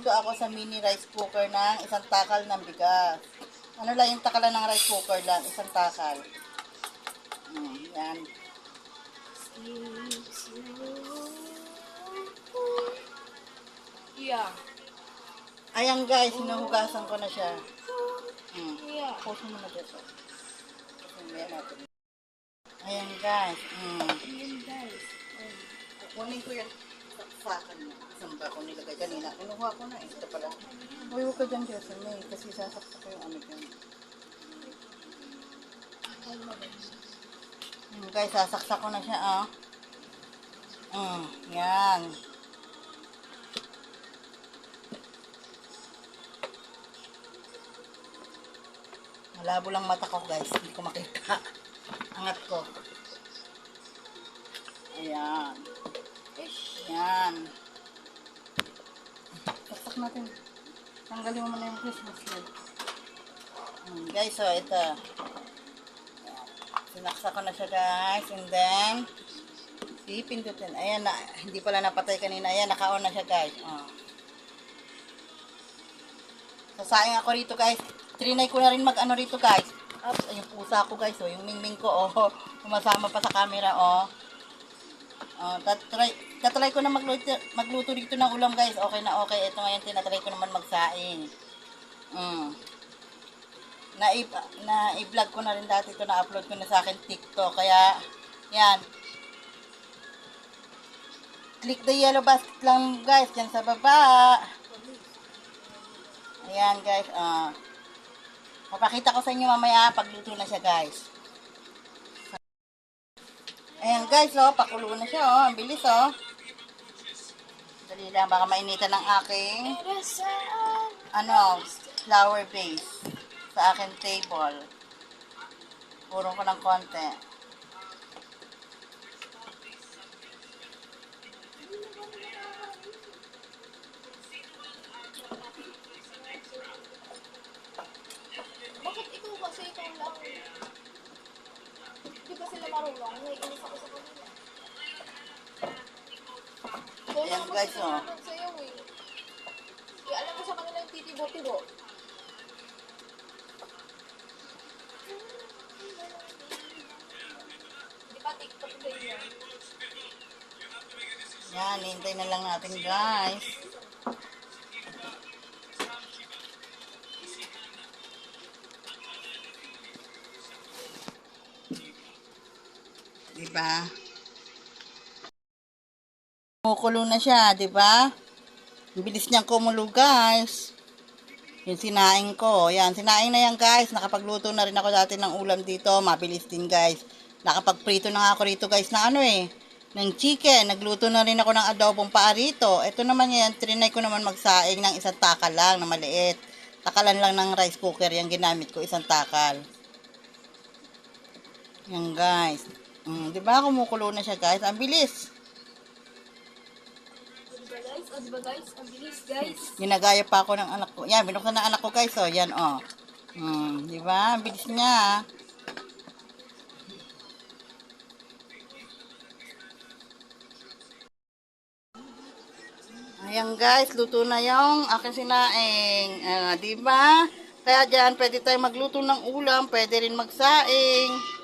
magluto ako sa mini rice cooker ng isang takal ng bigas. Ano lang yung takalan ng rice cooker lang, isang takal. Yan. Yeah. Ayan guys, hinuhugasan ko na siya. Yeah. Post mo na dito. Ayan guys. Ayan guys. Kunin ko yan. Saksakan mo. Isang ba ko nilagay kanina. Kinuha ko na eh. Ito pala. Uy, huwag ka dyan Jesse May. Kasi sasaksak ko yung ano dyan. Guys, sasaksak ko na siya ah. Yan. Malabo lang mata ko guys. Hindi ko makita. Angat ko. Ayan. Ayan. Saksak natin. Tanggalin mo muna yung Christmas light. Guys, so ito. Sinaksak ko na siya guys. And then, pindutin. Ayan na. Hindi pala napatay kanina. Ayan, naka-on na siya guys. Sasaing ako rito guys. Trinay ko na rin mag-ano rito guys. Yung pusa ko guys. Yung mingming ko. Sumasama pa sa camera. Tatry ko na magluto dito ng ulam guys. Okay na okay. Ito ngayon tinatry ko naman magsaing. Na-i-vlog ko na rin dati ito. Na-upload ko na sa akin TikTok. Kaya, yan. Click the yellow basket lang guys. Dyan sa baba. Ayan guys. Papakita ko sa inyo mamaya pagluto na siya guys. Ayan guys, pakulo na siya, ang bilis, Dali lang, baka mainitan ng aking, flour base sa aking table. Purong ko ng konti. Bakit ikaw kasi ikaw lang? Di ba sila marunong? Naiinis ako sa kanila. Ayan guys, Sa'yo eh. Kaya alam mo sa kanila yung titibo-tibo. Di ba TikTok din yan? Yan, hintay na lang natin guys. Diba? Kumukulo na siya, diba? Ang bilis niyang kumulo, guys. Yung sinaing ko. Yan, sinaing na yan, guys. Nakapagluto na rin ako dati ng ulam dito. Mabilis din, guys. Nakapagprito na ako rito, guys, na ng chicken. Nagluto na rin ako ng adobong paa rito. Ito naman yan, trinay ko naman magsaing ng isang takal lang na maliit. Takalan lang ng rice cooker. Yung ginamit ko, isang takal. Yan, guys. Diba? Kumukulo na siya, guys. Ang bilis. Diba guys? Ang bilis guys. Ginagaya pa ako ng anak ko. Yan, binuksan ng anak ko, guys. Yan, diba? Ang bilis niya. Ayan, guys. Luto na yung aking sinaing. Diba? Kaya dyan, pwede tayo magluto ng ulam. Pwede rin magsaing.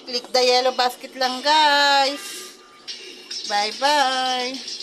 Click the yellow basket lang, guys. Bye-bye.